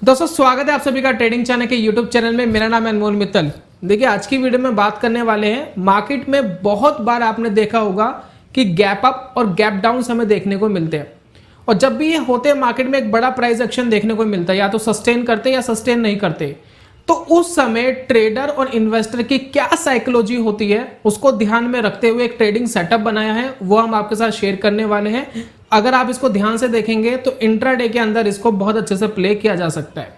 दोस्तों स्वागत है आप सभी का ट्रेडिंग चैनल के यूट्यूब चैनल में। मेरा नाम है अनमोल मित्तल। देखिए आज की वीडियो में बात करने वाले हैं, मार्केट में बहुत बार आपने देखा होगा कि गैप अप और गैप डाउन हमें देखने को मिलते हैं, और जब भी ये होते हैं मार्केट में एक बड़ा प्राइस एक्शन देखने को मिलता है, या तो सस्टेन करते या सस्टेन नहीं करते। तो उस समय ट्रेडर और इन्वेस्टर की क्या साइकोलॉजी होती है उसको ध्यान में रखते हुए एक ट्रेडिंग सेटअप बनाया है, वो हम आपके साथ शेयर करने वाले हैं। अगर आप इसको ध्यान से देखेंगे तो इंट्राडे के अंदर इसको बहुत अच्छे से प्ले किया जा सकता है।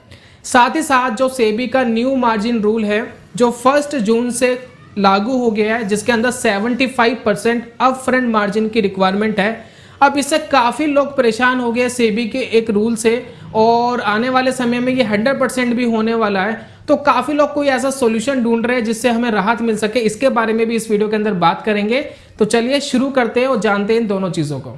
साथ ही साथ जो सेबी का न्यू मार्जिन रूल है जो 1 जून से लागू हो गया है, जिसके अंदर 75% अप फ्रंट मार्जिन की रिक्वायरमेंट है। अब इससे काफ़ी लोग परेशान हो गए सेबी के एक रूल से, और आने वाले समय में ये 100% भी होने वाला है। तो काफ़ी लोग कोई ऐसा सॉल्यूशन ढूंढ रहे हैं जिससे हमें राहत मिल सके। इसके बारे में भी इस वीडियो के अंदर बात करेंगे। तो चलिए शुरू करते हैं और जानते हैं इन दोनों चीज़ों को।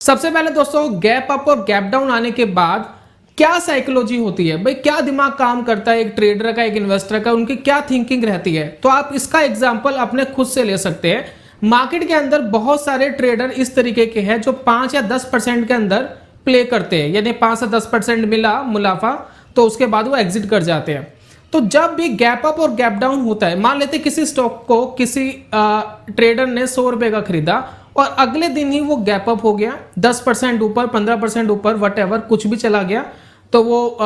सबसे पहले दोस्तों, गैप अप और गैप डाउन आने के बाद क्या साइकोलॉजी होती है, भाई क्या दिमाग काम करता है एक ट्रेडर का, एक इन्वेस्टर का, उनकी क्या थिंकिंग रहती है। तो आप इसका एग्जांपल अपने खुद से ले सकते हैं। मार्केट के अंदर बहुत सारे ट्रेडर इस तरीके के हैं जो 5 या 10% के अंदर प्ले करते हैं, यानी 5 से 10% मिला मुनाफा तो उसके बाद वो एग्जिट कर जाते हैं। तो जब भी गैप अप और गैप डाउन होता है, मान लेते किसी स्टॉक को किसी ट्रेडर ने 100 रुपए का खरीदा और अगले दिन ही वो गैप अप हो गया, 10% ऊपर, 15% ऊपर, वट कुछ भी चला गया, तो वो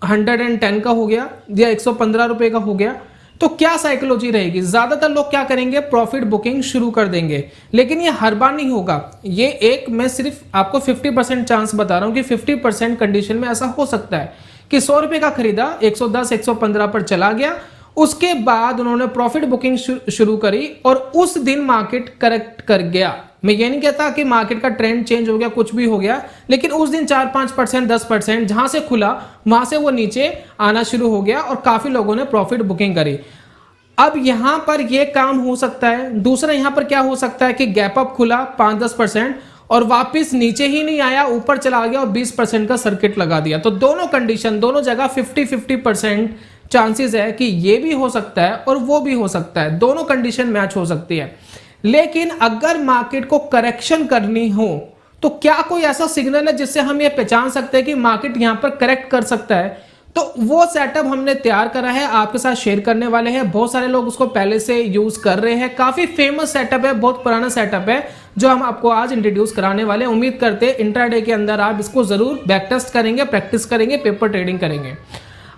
110 का हो गया या 115 रुपए का हो गया। तो क्या साइकोलॉजी रहेगी? ज्यादातर लोग क्या करेंगे, प्रॉफिट बुकिंग शुरू कर देंगे। लेकिन ये हर बार नहीं होगा। ये एक मैं सिर्फ आपको 50% चांस बता रहा हूं कि 50% कंडीशन में ऐसा हो सकता है कि 100 रुपए का खरीदा, 110 115 पर चला गया, उसके बाद उन्होंने प्रॉफिट बुकिंग शुरू करी और उस दिन मार्केट करेक्ट कर गया। मैं ये नहीं कहता कि मार्केट का ट्रेंड चेंज हो गया, कुछ भी हो गया, लेकिन उस दिन 4-5%, 10% जहां से खुला वहां से वो नीचे आना शुरू हो गया और काफी लोगों ने प्रॉफिट बुकिंग करी। अब यहां पर यह काम हो सकता है। दूसरा यहां पर क्या हो सकता है कि गैप अप खुला 5-10% और वापस नीचे ही नहीं आया, ऊपर चला गया और 20% का सर्किट लगा दिया। तो दोनों कंडीशन, दोनों जगह 50-50% चांसेस है कि ये भी हो सकता है और वो भी हो सकता है, दोनों कंडीशन मैच हो सकती है। लेकिन अगर मार्केट को करेक्शन करनी हो तो क्या कोई ऐसा सिग्नल है जिससे हम ये पहचान सकते हैं कि मार्केट यहां पर करेक्ट कर सकता है? तो वो सेटअप हमने तैयार करा है, आपके साथ शेयर करने वाले हैं। बहुत सारे लोग उसको पहले से यूज कर रहे हैं, काफी फेमस सेटअप है, बहुत पुराना सेटअप है जो हम आपको आज इंट्रोड्यूस कराने वाले हैं। उम्मीद करते हैं इंट्राडे के अंदर आप इसको जरूर बैक टेस्ट करेंगे, प्रैक्टिस करेंगे, पेपर ट्रेडिंग करेंगे।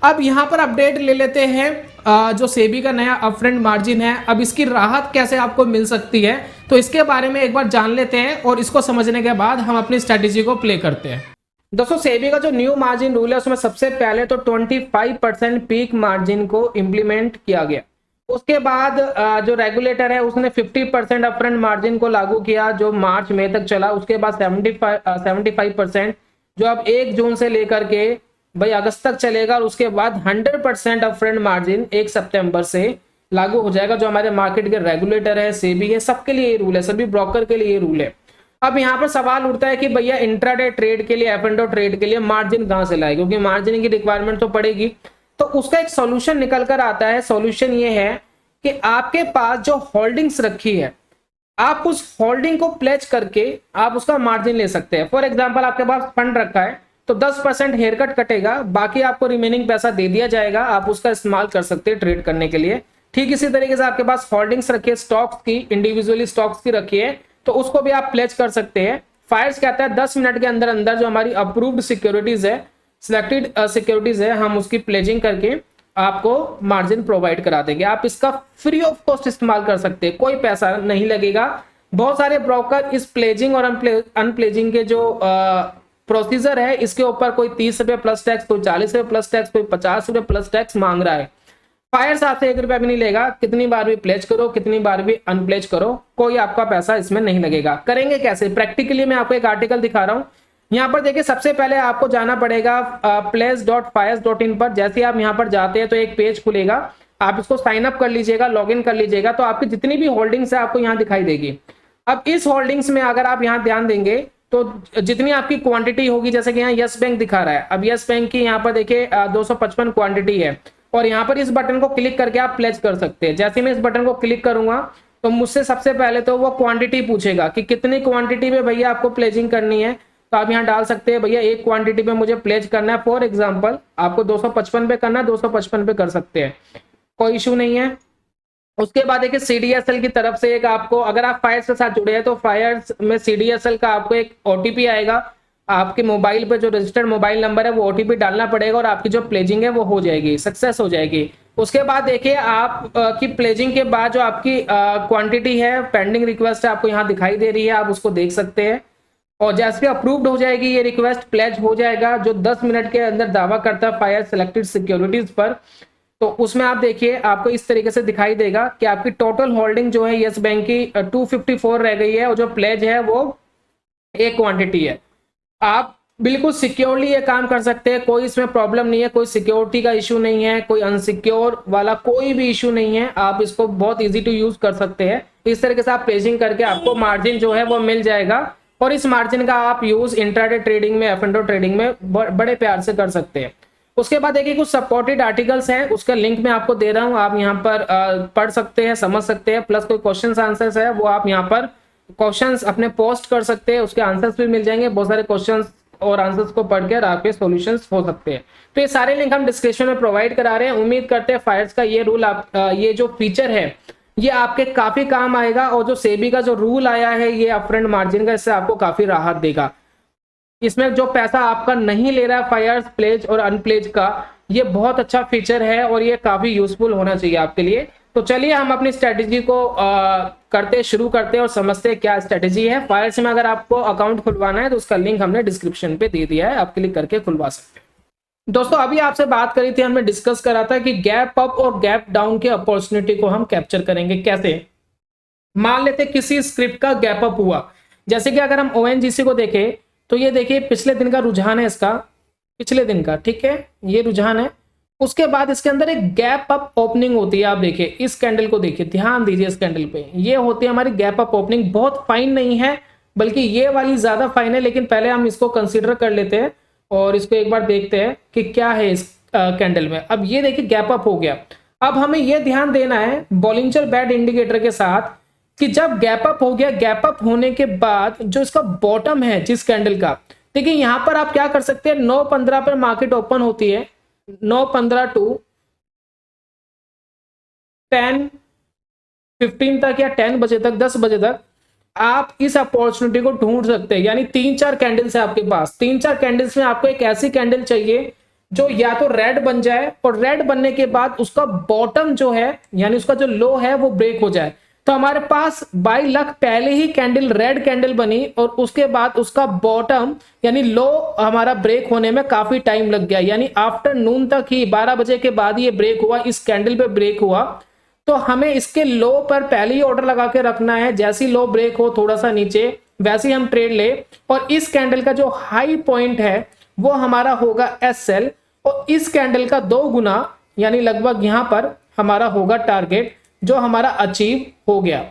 अब यहां पर अपडेट ले लेते हैं, जो सेबी का नया अपफ्रंट मार्जिन है, अब इसकी राहत कैसे आपको मिल सकती है, तो इसके बारे में एक बार जान लेते हैं और इसको समझने के बाद हम अपनी स्ट्रेटेजी को प्ले करते हैं। दोस्तों सेबी का जो न्यू मार्जिन रूल है उसमें सबसे पहले तो 25% पीक मार्जिन को इंप्लीमेंट किया गया। उसके बाद जो रेगुलेटर है उसने 50% अपफ्रंट मार्जिन को लागू किया जो मार्च मई तक चला। उसके बाद 75% जो अब 1 जून से लेकर के भाई अगस्त तक चलेगा, और उसके बाद 100% अपफ्रंट मार्जिन 1 सितंबर से लागू हो जाएगा। जो हमारे मार्केट के रेगुलेटर है, सेबी है, सबके लिए ये रूल है, सभी ब्रोकर के लिए ये रूल है। अब यहाँ पर सवाल उठता है कि भैया इंट्राडे ट्रेड के लिए, एफ&ओ ट्रेड के लिए मार्जिन कहां से लाए, क्योंकि मार्जिन की रिक्वायरमेंट तो पड़ेगी। तो उसका एक सॉल्यूशन निकल कर आता है। सॉल्यूशन ये है कि आपके पास जो होल्डिंग्स रखी है, आप उस होल्डिंग को प्लेज करके आप उसका मार्जिन ले सकते हैं। फॉर एग्जाम्पल आपके पास फंड रखा है तो 10% हेयर कट कटेगा, बाकी आपको रिमेनिंग पैसा दे दिया जाएगा, आप उसका इस्तेमाल कर सकते हैं ट्रेड करने के लिए। ठीक इसी तरीके से आपके पास होल्डिंग्स रखी है स्टॉक्स की, इंडिविजुअली स्टॉक्स की रखी है, तो उसको भी आप प्लेज कर सकते हैं। फायर्स कहता है 10 मिनट के अंदर अंदर जो हमारी अप्रूव्ड सिक्योरिटीज है, सिलेक्टेड सिक्योरिटीज है, हम उसकी प्लेजिंग करके आपको मार्जिन प्रोवाइड करा देंगे। आप इसका फ्री ऑफ कॉस्ट इस्तेमाल कर सकते हैं, कोई पैसा नहीं लगेगा। बहुत सारे ब्रोकर इस प्लेजिंग और अनप्लेजिंग के जो प्रोसीजर है इसके ऊपर कोई 30 रुपए प्लस टैक्स, कोई 40 रुपए प्लस टैक्स, कोई 50 रुपए प्लस टैक्स मांग रहा है। फायर साथ से 1 रुपया भी नहीं लेगा। कितनी बार भी प्लेज करो, कितनी बार भी अनप्लेज करो, कोई आपका पैसा इसमें नहीं लगेगा। करेंगे कैसे? प्रैक्टिकली मैं आपको एक आर्टिकल दिखा रहा हूं। यहाँ पर देखिए, सबसे पहले आपको जाना पड़ेगा pledge.fires.in पर। जैसे आप यहाँ पर जाते हैं तो एक पेज खुलेगा, आप इसको साइन अप कर लीजिएगा, लॉग इन कर लीजिएगा, तो आपकी जितनी भी होल्डिंग्स है आपको यहाँ दिखाई देगी। अब इस होल्डिंग्स में अगर आप यहाँ ध्यान देंगे तो जितनी आपकी क्वांटिटी होगी, जैसे कि यहाँ यस बैंक दिखा रहा है, अब यस बैंक की यहाँ पर देखिए 255 क्वांटिटी है, और यहाँ पर इस बटन को क्लिक करके आप प्लेज कर सकते हैं। जैसे मैं इस बटन को क्लिक करूंगा तो मुझसे सबसे पहले तो वो क्वांटिटी पूछेगा कि कितनी क्वांटिटी में भैया आपको प्लेजिंग करनी है। तो आप यहाँ डाल सकते हैं भैया एक क्वांटिटी में मुझे प्लेज करना है, फॉर एग्जांपल आपको 255 पे करना है, 255 पे कर सकते हैं, कोई इशू नहीं है। उसके बाद देखिए सीडीएसएल की तरफ से एक आपको, अगर आप फायर्स के साथ जुड़े हैं तो फायर्स में सीडीएसएल का आपको एक ओटीपी आएगा, आपके मोबाइल पे जो रजिस्टर्ड मोबाइल नंबर है वो ओटीपी डालना पड़ेगा और आपकी जो प्लेजिंग है वो हो जाएगी, सक्सेस हो जाएगी। उसके बाद देखिए आप की प्लेजिंग के बाद जो आपकी क्वांटिटी है, पेंडिंग रिक्वेस्ट है, आपको यहाँ दिखाई दे रही है, आप उसको देख सकते हैं। और जैसे अप्रूव्ड हो जाएगी ये रिक्वेस्ट, प्लेज हो जाएगा, जो 10 मिनट के अंदर दावा करता है फायर सिलेक्टेड सिक्योरिटीज पर, तो उसमें आप देखिए आपको इस तरीके से दिखाई देगा कि आपकी टोटल होल्डिंग जो है यस बैंक की 254 रह गई है और जो प्लेज है वो एक क्वांटिटी है। आप बिल्कुल सिक्योरली ये काम कर सकते हैं, कोई इसमें प्रॉब्लम नहीं है, कोई सिक्योरिटी का इशू नहीं है, कोई अनसिक्योर वाला कोई भी इशू नहीं है। आप इसको बहुत इजी टू यूज कर सकते हैं। इस तरीके से आप प्लेजिंग करके आपको मार्जिन जो है वो मिल जाएगा और इस मार्जिन का आप यूज इंट्राडे ट्रेडिंग में, एफ&ओ ट्रेडिंग में बड़े प्यार से कर सकते हैं। उसके बाद देखिए कुछ सपोर्टेड आर्टिकल्स हैं, उसका लिंक मैं आपको दे रहा हूं, आप यहाँ पर पढ़ सकते हैं, समझ सकते हैं, प्लस कोई क्वेश्चंस आंसर्स है वो आप यहाँ पर क्वेश्चंस अपने पोस्ट कर सकते हैं, उसके आंसर्स भी मिल जाएंगे। बहुत सारे क्वेश्चंस और आंसर्स को पढ़कर आपके सॉल्यूशंस हो सकते हैं। तो ये सारे लिंक हम डिस्क्रिप्शन में प्रोवाइड करा रहे हैं। उम्मीद करते हैं फायर्स का ये रूल आप ये जो फीचर है ये आपके काफी काम आएगा और जो सेबी का जो रूल आया है ये अपफ्रंट मार्जिन का, इससे आपको काफी राहत देगा। इसमें जो पैसा आपका नहीं ले रहा है फायर्स प्लेज और अनप्लेज का, ये बहुत अच्छा फीचर है और ये काफी यूजफुल होना चाहिए आपके लिए। तो चलिए हम अपनी स्ट्रेटेजी को शुरू करते हैं और समझते हैं क्या स्ट्रेटेजी है। फायर्स में अगर आपको अकाउंट खुलवाना है तो उसका लिंक हमने डिस्क्रिप्शन पे दे दिया है, आप क्लिक करके खुलवा सकते हैं। दोस्तों अभी आपसे बात करी थी, हमने डिस्कस करा था कि गैप अप और गैप डाउन के अपॉर्चुनिटी को हम कैप्चर करेंगे कैसे। मान लेते किसी स्क्रिप्ट का गैप अप हुआ, जैसे कि अगर हम ओएनजीसी को देखें तो ये देखिए पिछले दिन का रुझान है इसका, पिछले दिन का, ठीक है, ये रुझान है। उसके बाद इसके अंदर एक गैप अप ओपनिंग होती है, आप देखिए इस कैंडल को देखिए, ध्यान दीजिए इस कैंडल पे, ये होती है हमारी गैप अप ओपनिंग। बहुत फाइन नहीं है बल्कि ये वाली ज्यादा फाइन है, लेकिन पहले हम इसको कंसीडर कर लेते हैं और इसको एक बार देखते हैं कि क्या है इस कैंडल में। अब ये देखिए गैप अप हो गया। अब हमें यह ध्यान देना है बॉलिंजर बैंड इंडिकेटर के साथ कि जब गैप अप हो गया, गैप अप होने के बाद जो इसका बॉटम है जिस कैंडल का, देखिए यहां पर आप क्या कर सकते हैं, 9:15 पर मार्केट ओपन होती है, 9:15 टू 10:15 तक या 10 बजे तक, 10 बजे तक आप इस अपॉर्चुनिटी को ढूंढ सकते हैं। यानी 3-4 कैंडल्स है आपके पास, 3-4 कैंडल्स में आपको एक ऐसी कैंडल चाहिए जो या तो रेड बन जाए और रेड बनने के बाद उसका बॉटम जो है यानी उसका जो लो है वो ब्रेक हो जाए। तो हमारे पास बाय लक पहले ही कैंडल रेड कैंडल बनी और उसके बाद उसका बॉटम यानी लो हमारा ब्रेक होने में काफी टाइम लग गया, यानी आफ्टरनून तक ही 12 बजे के बाद ये ब्रेक हुआ, इस कैंडल पे ब्रेक हुआ। तो हमें इसके लो पर पहले ही ऑर्डर लगा के रखना है, जैसी लो ब्रेक हो थोड़ा सा नीचे वैसे ही हम ट्रेड ले, और इस कैंडल का जो हाई पॉइंट है वो हमारा होगा एसएल और इस कैंडल का 2 गुना यानी लगभग यहां पर हमारा होगा टारगेट, जो हमारा अचीव हो गया।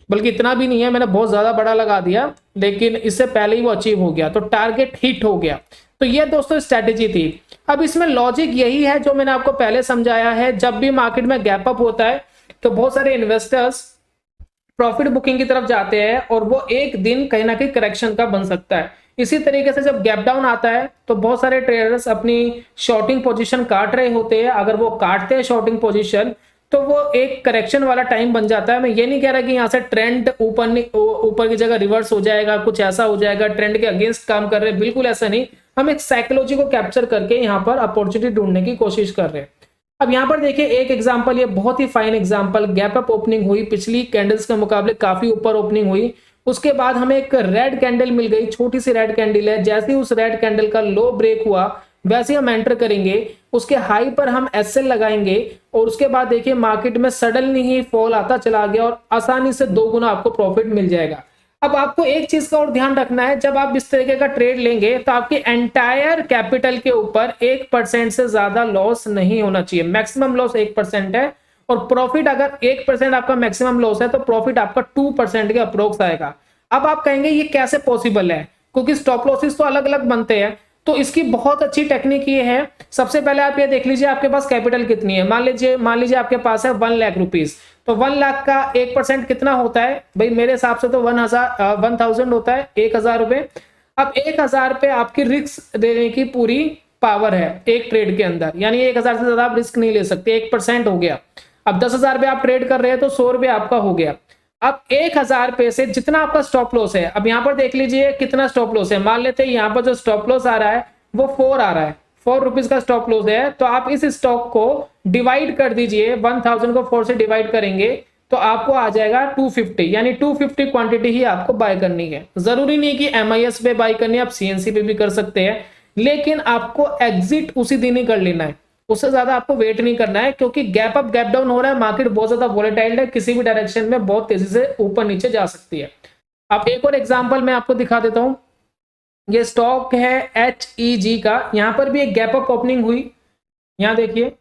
बल्कि इतना भी नहीं है, मैंने बहुत ज्यादा बड़ा लगा दिया, लेकिन इससे पहले ही वो अचीव हो गया, तो टारगेट हिट हो गया। तो ये दोस्तों स्ट्रेटेजी थी। अब इसमें लॉजिक यही है जो मैंने आपको पहले समझाया है, जब भी मार्केट में गैप अप होता है तो बहुत सारे इन्वेस्टर्स प्रॉफिट बुकिंग की तरफ जाते हैं और वो एक दिन कहीं ना कहीं करेक्शन का बन सकता है। इसी तरीके से जब गैप डाउन आता है तो बहुत सारे ट्रेडर्स अपनी शॉर्टिंग पोजीशन काट रहे होते हैं। अगर वो काटते हैं शॉर्टिंग पोजीशन तो वो एक करेक्शन वाला टाइम बन जाता है। मैं ये नहीं कह रहा कि यहाँ से ट्रेंड ऊपर की जगह रिवर्स हो जाएगा, कुछ ऐसा हो जाएगा, ट्रेंड के अगेंस्ट काम कर रहे हैं, बिल्कुल ऐसा नहीं। हम एक साइकोलॉजी को कैप्चर करके यहाँ पर अपॉर्चुनिटी ढूंढने की कोशिश कर रहे हैं। अब यहाँ पर देखिए एक एग्जांपल, ये बहुत ही fine example, gap up opening हुई, पिछली कैंडल्स के मुकाबले काफी ऊपर ओपनिंग हुई, उसके बाद हमें एक रेड कैंडल मिल गई, छोटी सी रेड कैंडल है। जैसे ही उस रेड कैंडल का लो ब्रेक हुआ वैसे ही हम एंटर करेंगे, उसके हाई पर हम एसएल लगाएंगे और उसके बाद देखिए मार्केट में सडनली ही फॉल आता चला गया और आसानी से 2 गुना आपको प्रॉफिट मिल जाएगा। अब आपको एक चीज का और ध्यान रखना है, जब आप इस तरीके का ट्रेड लेंगे तो आपके एंटायर कैपिटल के ऊपर 1% से ज्यादा लॉस नहीं होना चाहिए। मैक्सिमम लॉस 1% है और प्रॉफिट अगर 1% आपका मैक्सिमम लॉस है तो प्रॉफिट आपका 2% के अप्रोक्स आएगा। अब आप कहेंगे ये कैसे पॉसिबल है, क्योंकि स्टॉप लॉसेस तो अलग अलग बनते हैं। तो इसकी बहुत अच्छी टेक्निक ये है, सबसे पहले आप ये देख लीजिए आपके पास कैपिटल कितनी है। मान लीजिए आपके पास है 1 लाख रुपीज, तो 1 लाख का 1% कितना होता है भाई, मेरे हिसाब से तो 1000 होता है, 1000 रुपए। अब 1000 पे आपकी रिस्क देने की पूरी पावर है एक ट्रेड के अंदर, यानी 1000 से ज्यादा आप रिस्क नहीं ले सकते, 1% हो गया। अब 10,000 पे आप ट्रेड कर रहे हैं तो 100 रुपए आपका हो गया। अब 1000 पे से जितना आपका स्टॉप लॉस है, अब यहां पर देख लीजिए कितना स्टॉप लॉस है। मान लेते हैं यहां पर जो स्टॉप लॉस आ रहा है वो 4 आ रहा है, 4 रुपीज का स्टॉप लॉस है। तो आप इस स्टॉक को डिवाइड कर दीजिए, 1000 को 4 से डिवाइड करेंगे तो आपको आ जाएगा 250, यानी 250 क्वांटिटी ही आपको बाय करनी है। जरूरी नहीं कि MIS पे बाय करनी है, आप CNC पे भी कर सकते हैं, लेकिन आपको एग्जिट उसी दिन ही कर लेना है, उससे ज्यादा आपको वेट नहीं करना है, क्योंकि गैप अप गैप डाउन हो रहा है, मार्केट बहुत ज्यादा वोलेटाइल है, किसी भी डायरेक्शन में बहुत तेजी से ऊपर नीचे जा सकती है। अब एक और एग्जांपल मैं आपको दिखा देता हूं, ये स्टॉक है HEG का, यहां पर भी एक गैप अप ओपनिंग हुई। यहां देखिए,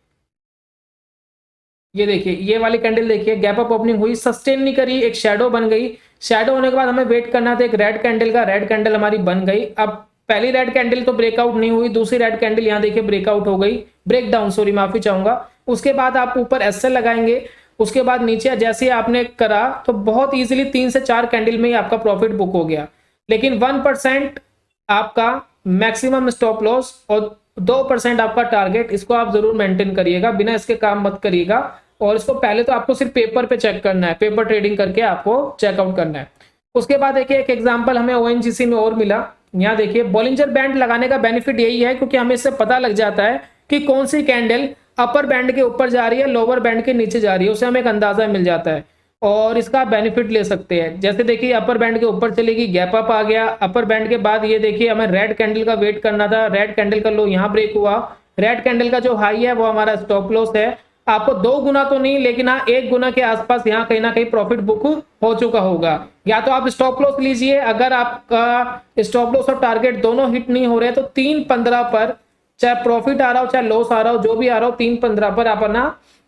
ये देखिए ये वाली कैंडल देखिए, गैप अप ओपनिंग हुई, सस्टेन नहीं करी, एक शैडो बन गई। शैडो होने के बाद हमें वेट करना था एक रेड कैंडल का, रेड कैंडल हमारी बन गई। अब पहली रेड कैंडल तो ब्रेकआउट नहीं हुई, दूसरी रेड कैंडल यहाँ देखिए ब्रेकआउट हो गई, ब्रेकडाउन, सॉरी माफी चाहूंगा। उसके बाद आप ऊपर SL लगाएंगे, उसके बाद नीचे जैसे आपने करा तो बहुत इजीली 3 से 4 कैंडल में ही आपका प्रॉफिट बुक हो गया। लेकिन 1% आपका मैक्सिमम स्टॉप लॉस और 2% आपका टारगेट, इसको आप जरूर मेंटेन करिएगा, बिना इसके काम मत करिएगा। और इसको पहले तो आपको सिर्फ पेपर पे चेक करना है, पेपर ट्रेडिंग करके आपको चेकआउट करना है। उसके बाद देखिए एक एग्जांपल हमें ONGC में और मिला। यहाँ देखिए बॉलिंजर बैंड लगाने का बेनिफिट यही है, क्योंकि हमें इससे पता लग जाता है कि कौन सी कैंडल अपर बैंड के ऊपर जा रही है, लोअर बैंड के नीचे जा रही है, उससे हमें एक अंदाजा मिल जाता है और इसका बेनिफिट ले सकते हैं। जैसे देखिए अपर बैंड के ऊपर चलेगी, गैप अप आ गया, अपर बैंड के बाद ये देखिए हमें रेड कैंडल का वेट करना था, रेड कैंडल का लो यहाँ ब्रेक हुआ, रेड कैंडल का जो हाई है वो हमारा स्टॉप लॉस है। आपको 2 गुना तो नहीं, लेकिन हाँ 1 गुना के आसपास यहाँ कहीं ना कहीं प्रॉफिट बुक हो चुका होगा। या तो आप स्टॉप लॉस लीजिए, अगर आपका स्टॉप लॉस और टारगेट दोनों हिट नहीं हो रहे तो 3.15 पर, चाहे प्रॉफिट आ रहा हो चाहे लॉस आ रहा हो, जो भी आ रहा हो 3.15 पर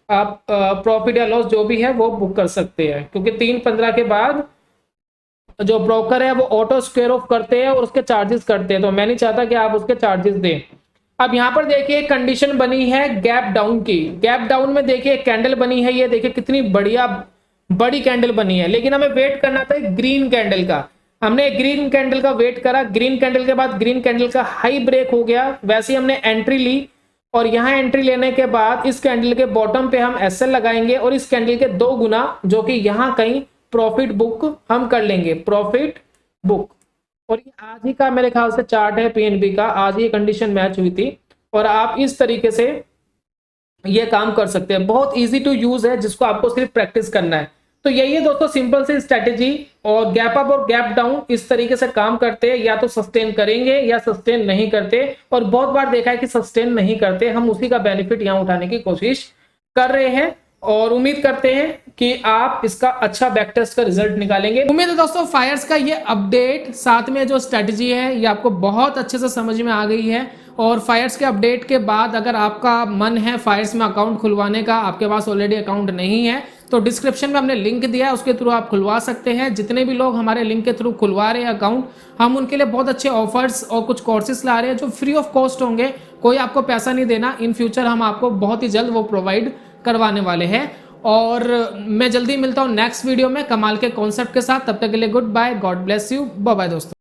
आप प्रॉफिट या लॉस जो भी है वो बुक कर सकते हैं, क्योंकि 3.15 के बाद जो ब्रोकर है वो ऑटो स्क्वायर ऑफ करते हैं और उसके चार्जेस करते हैं, तो मैं नहीं चाहता कि आप उसके चार्जेस दें। अब यहां पर देखिए कंडीशन बनी है गैप डाउन की, गैप डाउन में देखिए कैंडल बनी है, ये देखिए कितनी बढ़िया बड़ी कैंडल बनी है, लेकिन हमें वेट करना था ग्रीन कैंडल का। हमने ग्रीन कैंडल का वेट करा, ग्रीन कैंडल के बाद ग्रीन कैंडल का हाई ब्रेक हो गया, वैसे ही हमने एंट्री ली, और यहां एंट्री लेने के बाद इस कैंडल के बॉटम पे हम SL लगाएंगे और इस कैंडल के 2 गुना, जो कि यहां कहीं प्रॉफिट बुक हम कर लेंगे, प्रॉफिट बुक। और ये आज ही का मेरे ख्याल से चार्ट है PNB का, आज ही कंडीशन मैच हुई थी, और आप इस तरीके से ये काम कर सकते हैं। बहुत इजी टू यूज है, जिसको आपको सिर्फ प्रैक्टिस करना है। तो यही है दोस्तों सिंपल सी स्ट्रेटेजी, और गैप अप और गैप डाउन इस तरीके से काम करते हैं, या तो सस्टेन करेंगे या सस्टेन नहीं करते, और बहुत बार देखा है कि सस्टेन नहीं करते, हम उसी का बेनिफिट यहाँ उठाने की कोशिश कर रहे हैं, और उम्मीद करते हैं कि आप इसका अच्छा बैक टेस्ट का रिजल्ट निकालेंगे। उम्मीद है दोस्तों फायर्स का ये अपडेट साथ में जो स्ट्रेटजी है ये आपको बहुत अच्छे से समझ में आ गई है। और फायर्स के अपडेट के बाद अगर आपका मन है फायर्स में अकाउंट खुलवाने का, आपके पास ऑलरेडी अकाउंट नहीं है, तो डिस्क्रिप्शन में हमने लिंक दिया है, उसके थ्रू आप खुलवा सकते हैं। जितने भी लोग हमारे लिंक के थ्रू खुलवा रहे हैं अकाउंट, हम उनके लिए बहुत अच्छे ऑफर्स और कुछ कोर्सेज ला रहे हैं जो फ्री ऑफ कॉस्ट होंगे, कोई आपको पैसा नहीं देना। इन फ्यूचर हम आपको बहुत ही जल्द वो प्रोवाइड करवाने वाले हैं। और मैं जल्दी मिलता हूं नेक्स्ट वीडियो में कमाल के कॉन्सेप्ट के साथ, तब तक के लिए goodbye, God bless you, bye bye दोस्तों।